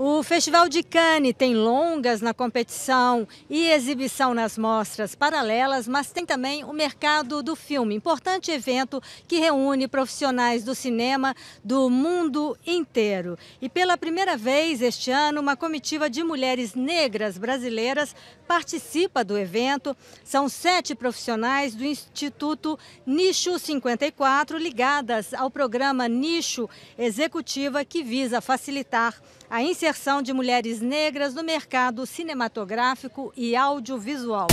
O Festival de Cannes tem longas na competição e exibição nas mostras paralelas, mas tem também o mercado do filme, importante evento que reúne profissionais do cinema do mundo inteiro. E pela primeira vez este ano, uma comitiva de mulheres negras brasileiras participa do evento. São 7 profissionais do Instituto Nicho 54, ligadas ao programa Nicho Executiva, que visa facilitar a inserção de mulheres negras no mercado cinematográfico e audiovisual.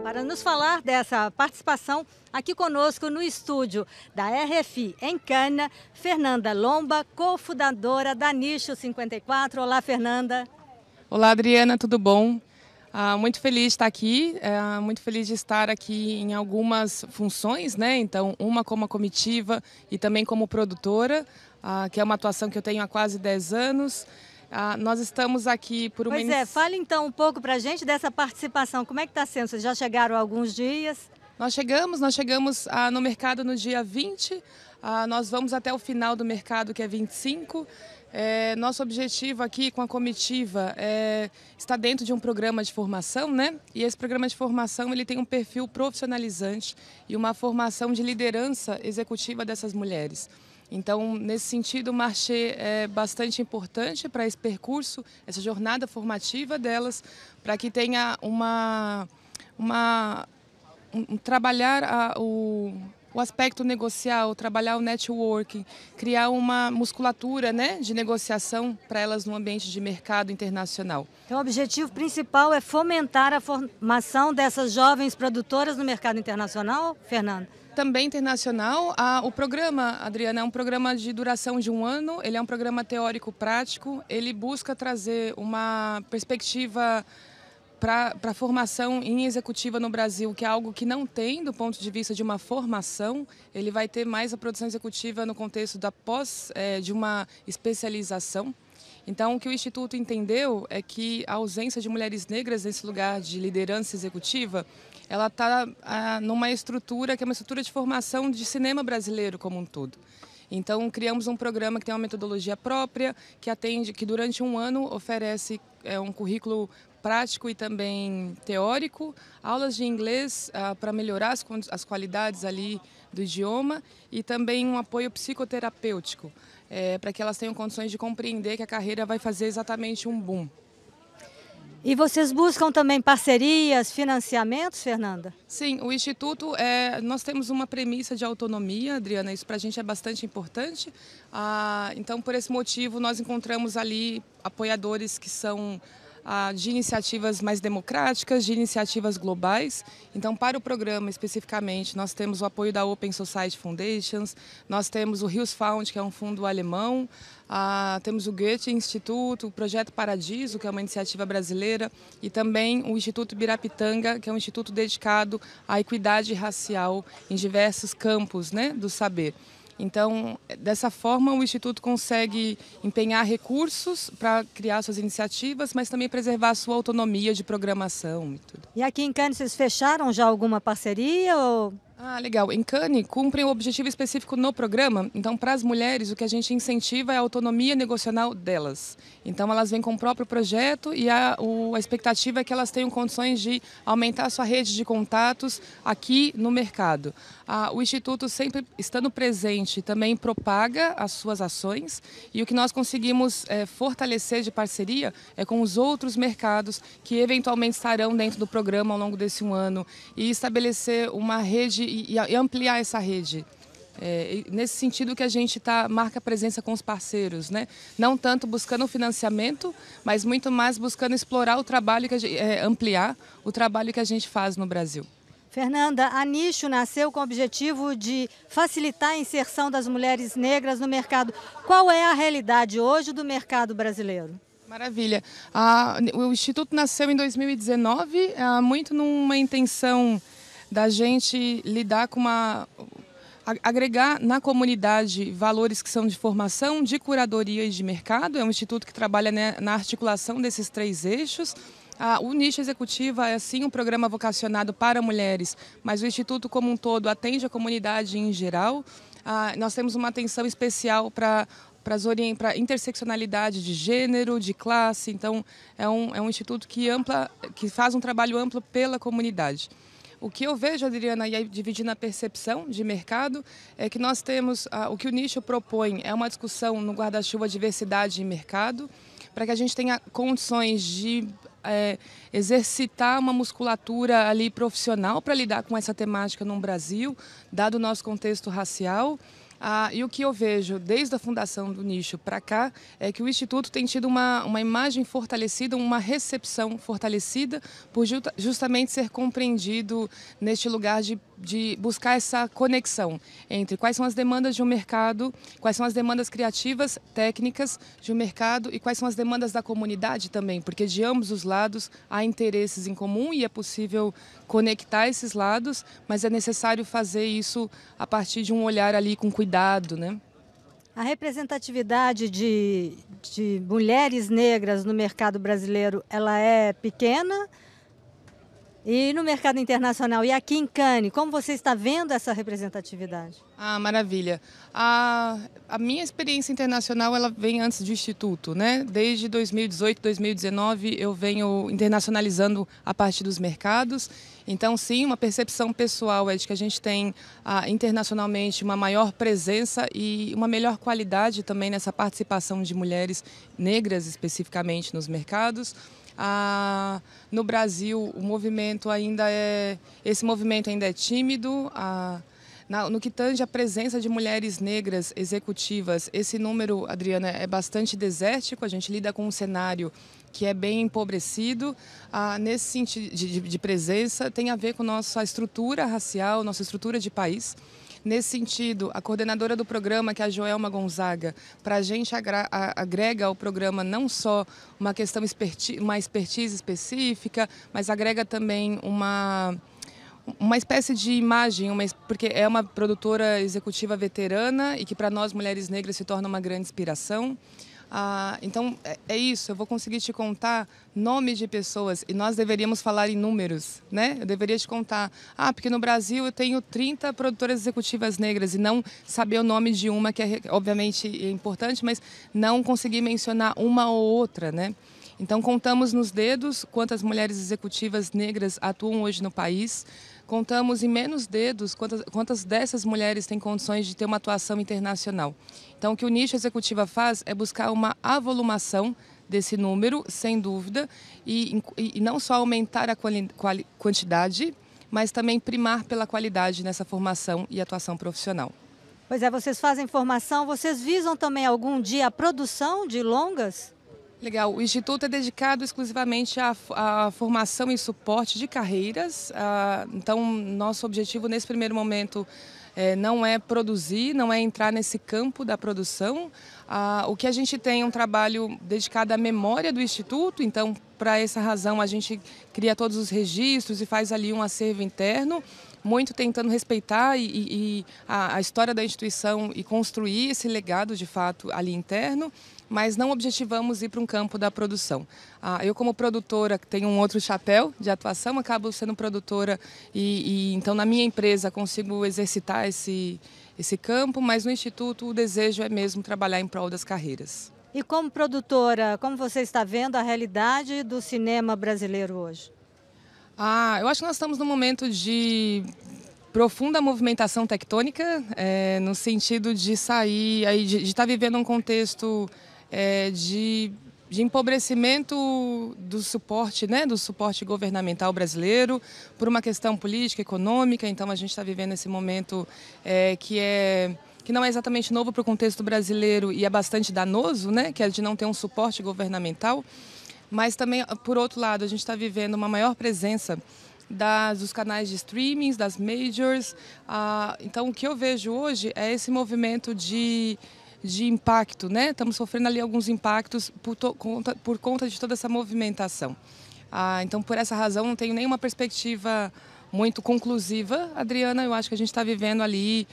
Para nos falar dessa participação, aqui conosco no estúdio da RFI em Cannes, Fernanda Lomba, cofundadora da Nicho 54. Olá, Fernanda. Olá, Adriana, tudo bom? Muito feliz de estar aqui, muito feliz de estar aqui em algumas funções, né? Então, uma como comitiva e também como produtora, que é uma atuação que eu tenho há quase 10 anos. Nós estamos aqui por uma... Pois é, fale então um pouco para a gente dessa participação. Como é que está sendo? Vocês já chegaram há alguns dias? Nós chegamos no mercado no dia 20, nós vamos até o final do mercado, que é 25. Nosso objetivo aqui com a comitiva está dentro de um programa de formação, né? E esse programa de formação ele tem um perfil profissionalizante e uma formação de liderança executiva dessas mulheres. Então, nesse sentido, o Marché é bastante importante para esse percurso, essa jornada formativa delas, para que tenha trabalhar o aspecto negocial, trabalhar o networking, criar uma musculatura, né, de negociação para elas no ambiente de mercado internacional. Então, o objetivo principal é fomentar a formação dessas jovens produtoras no mercado internacional, Fernanda? Também internacional. O programa, Adriana, é um programa de duração de 1 ano, ele é um programa teórico-prático, ele busca trazer uma perspectiva para a formação em executiva no Brasil, que é algo que não tem do ponto de vista de uma formação. Ele vai ter mais a produção executiva no contexto da de uma especialização. Então, o que o Instituto entendeu é que a ausência de mulheres negras nesse lugar de liderança executiva, ela está numa estrutura que é uma estrutura de formação de cinema brasileiro como um todo. Então, criamos um programa que tem uma metodologia própria, que durante 1 ano oferece um currículo prático e também teórico, aulas de inglês para melhorar as qualidades ali do idioma e também um apoio psicoterapêutico, para que elas tenham condições de compreender que a carreira vai fazer exatamente um boom. E vocês buscam também parcerias, financiamentos, Fernanda? Sim, o Instituto, nós temos uma premissa de autonomia, Adriana, isso para a gente é bastante importante. Então, por esse motivo, nós encontramos ali apoiadores que são de iniciativas mais democráticas, de iniciativas globais. Então, para o programa especificamente, nós temos o apoio da Open Society Foundations, nós temos o Rios Fund, que é um fundo alemão, temos o Goethe Instituto, o Projeto Paradiso, que é uma iniciativa brasileira, e também o Instituto Birapitanga, que é um instituto dedicado à equidade racial em diversos campos, né, do saber. Então, dessa forma, o Instituto consegue empenhar recursos para criar suas iniciativas, mas também preservar a sua autonomia de programação e tudo. E aqui em Cannes, vocês fecharam já alguma parceria? Legal. Em Cannes, cumprem o objetivo específico no programa. Então, para as mulheres, o que a gente incentiva é a autonomia negocial delas. Então, elas vêm com o próprio projeto e a expectativa é que elas tenham condições de aumentar a sua rede de contatos aqui no mercado. O Instituto, sempre estando presente, também propaga as suas ações e o que nós conseguimos fortalecer de parceria é com os outros mercados que eventualmente estarão dentro do programa ao longo desse 1 ano e estabelecer uma rede e ampliar essa rede. Nesse sentido que a gente marca presença com os parceiros, né? Não tanto buscando financiamento, mas muito mais buscando explorar o trabalho, ampliar o trabalho que a gente faz no Brasil. Fernanda, a Nicho nasceu com o objetivo de facilitar a inserção das mulheres negras no mercado. Qual é a realidade hoje do mercado brasileiro? Maravilha. O Instituto nasceu em 2019, muito numa intenção da gente lidar com agregar na comunidade valores que são de formação, de curadoria e de mercado. É um instituto que trabalha, né, na articulação desses 3 eixos. O Nicho Executiva é sim um programa vocacionado para mulheres, mas o Instituto como um todo atende a comunidade em geral. Nós temos uma atenção especial para para interseccionalidade de gênero, de classe. Então, é um instituto que faz um trabalho amplo pela comunidade. O que eu vejo, Adriana, e aí dividindo a percepção de mercado, é que nós temos, o que o nicho propõe é uma discussão no guarda-chuva diversidade e mercado, para que a gente tenha condições de exercitar uma musculatura ali profissional para lidar com essa temática no Brasil, dado o nosso contexto racial. E o que eu vejo desde a fundação do nicho para cá é que o Instituto tem tido uma imagem fortalecida, uma recepção fortalecida por justamente ser compreendido neste lugar de buscar essa conexão entre quais são as demandas de um mercado, quais são as demandas criativas, técnicas de um mercado e quais são as demandas da comunidade também, porque de ambos os lados há interesses em comum e é possível conectar esses lados, mas é necessário fazer isso a partir de um olhar ali com cuidado, né? A representatividade de mulheres negras no mercado brasileiro, ela é pequena? E no mercado internacional, e aqui em Cannes, como você está vendo essa representatividade? Maravilha. A minha experiência internacional ela vem antes do Instituto, né? Desde 2018, 2019 eu venho internacionalizando a partir dos mercados. Então, sim, uma percepção pessoal é de que a gente tem internacionalmente uma maior presença e uma melhor qualidade também nessa participação de mulheres negras especificamente nos mercados. No Brasil, esse movimento ainda é tímido. No que tange a presença de mulheres negras executivas, esse número, Adriana, é bastante desértico. A gente lida com um cenário que é bem empobrecido. Nesse sentido de presença, tem a ver com nossa estrutura racial, nossa estrutura de país. Nesse sentido, a coordenadora do programa, que é a Joelma Gonzaga, para a gente agrega ao programa não só uma questão uma expertise específica, mas agrega também uma espécie de imagem, porque é uma produtora executiva veterana e que para nós mulheres negras se torna uma grande inspiração. Então, é isso, eu vou conseguir te contar nomes de pessoas e nós deveríamos falar em números, né? Eu deveria te contar, porque no Brasil eu tenho 30 produtoras executivas negras e não saber o nome de uma, que é obviamente importante, mas não conseguir mencionar uma ou outra, né? Então, contamos nos dedos quantas mulheres executivas negras atuam hoje no país. Contamos em menos dedos quantas dessas mulheres têm condições de ter uma atuação internacional. Então, o que o nicho executiva faz é buscar uma avolumação desse número, sem dúvida, e não só aumentar a quantidade, mas também primar pela qualidade nessa formação e atuação profissional. Pois é, vocês fazem formação, vocês visam também algum dia a produção de longas? Legal. O Instituto é dedicado exclusivamente à formação e suporte de carreiras. Então, nosso objetivo nesse primeiro momento não é produzir, não é entrar nesse campo da produção. O que a gente tem é um trabalho dedicado à memória do Instituto. Então, para essa razão, a gente cria todos os registros e faz ali um acervo interno, muito tentando respeitar a história da instituição e construir esse legado, de fato, ali interno, mas não objetivamos ir para um campo da produção. Eu, como produtora, que tenho um outro chapéu de atuação, acabo sendo produtora então, na minha empresa, consigo exercitar esse campo, mas no Instituto o desejo é mesmo trabalhar em prol das carreiras. E como produtora, como você está vendo a realidade do cinema brasileiro hoje? Eu acho que nós estamos num momento de profunda movimentação tectônica, no sentido de sair, de estar vivendo um contexto de empobrecimento do suporte, né, do suporte governamental brasileiro, por uma questão política, econômica. Então, a gente está vivendo esse momento que não é exatamente novo para o contexto brasileiro e é bastante danoso, né, que é de não ter um suporte governamental. Mas também, por outro lado, a gente está vivendo uma maior presença dos canais de streaming, das majors. Então, o que eu vejo hoje é esse movimento de impacto, né? Estamos sofrendo ali alguns impactos por conta de toda essa movimentação. Então, por essa razão, não tenho nenhuma perspectiva muito conclusiva, Adriana. Eu acho que a gente está vivendo ali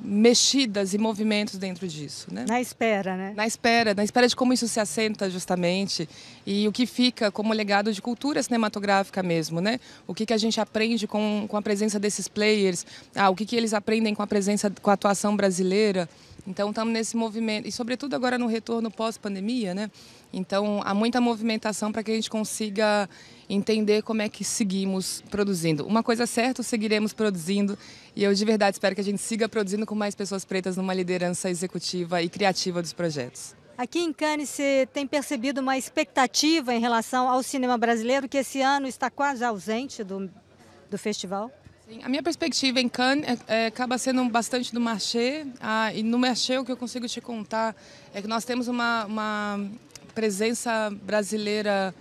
mexidas e movimentos dentro disso, né? Na espera, né? Na espera de como isso se assenta justamente e o que fica como legado de cultura cinematográfica mesmo, né? O que a gente aprende com a presença desses players, o que eles aprendem com a atuação brasileira. Então estamos nesse movimento, e sobretudo agora no retorno pós-pandemia, né? Então há muita movimentação para que a gente consiga entender como é que seguimos produzindo. Uma coisa certa, seguiremos produzindo, e eu de verdade espero que a gente siga produzindo com mais pessoas pretas numa liderança executiva e criativa dos projetos. Aqui em Cannes, você tem percebido uma expectativa em relação ao cinema brasileiro, que esse ano está quase ausente do festival? Sim, a minha perspectiva em Cannes acaba sendo bastante do marché, e no marché o que eu consigo te contar é que nós temos uma presença brasileira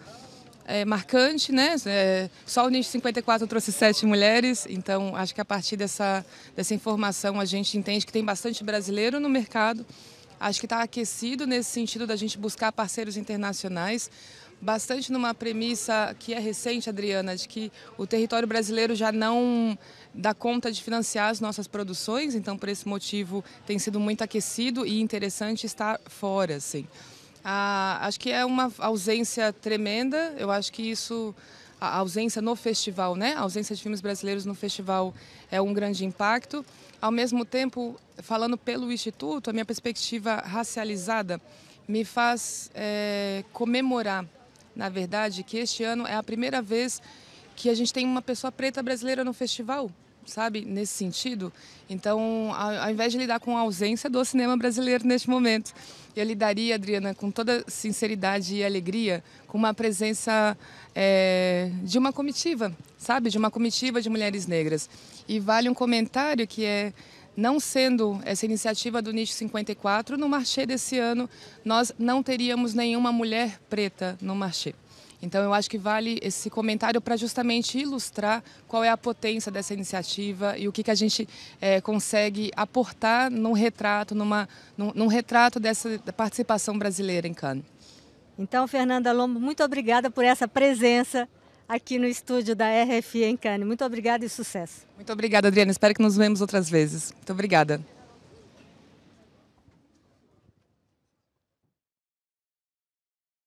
marcante, né? Só o Nicho 54 trouxe 7 mulheres, então acho que a partir dessa informação a gente entende que tem bastante brasileiro no mercado. Acho que está aquecido nesse sentido da gente buscar parceiros internacionais, bastante numa premissa que é recente, Adriana, de que o território brasileiro já não dá conta de financiar as nossas produções, então por esse motivo tem sido muito aquecido e interessante estar fora, assim. Acho que é uma ausência tremenda, eu acho que isso, a ausência no festival, né? A ausência de filmes brasileiros no festival é um grande impacto. Ao mesmo tempo, falando pelo Instituto, a minha perspectiva racializada me faz comemorar, na verdade, que este ano é a primeira vez que a gente tem uma pessoa preta brasileira no festival, sabe, nesse sentido. Então, ao invés de lidar com a ausência do cinema brasileiro neste momento, eu lidaria, Adriana, com toda sinceridade e alegria, com uma presença de uma comitiva, sabe, de uma comitiva de mulheres negras. E vale um comentário que não sendo essa iniciativa do Nicho 54, no marché desse ano, nós não teríamos nenhuma mulher preta no marché. Então, eu acho que vale esse comentário para justamente ilustrar qual é a potência dessa iniciativa e o que a gente consegue aportar num retrato, num retrato dessa participação brasileira em Cannes. Então, Fernanda Lombo, muito obrigada por essa presença aqui no estúdio da RFI em Cannes. Muito obrigada e sucesso. Muito obrigada, Adriana. Espero que nos vemos outras vezes. Muito obrigada.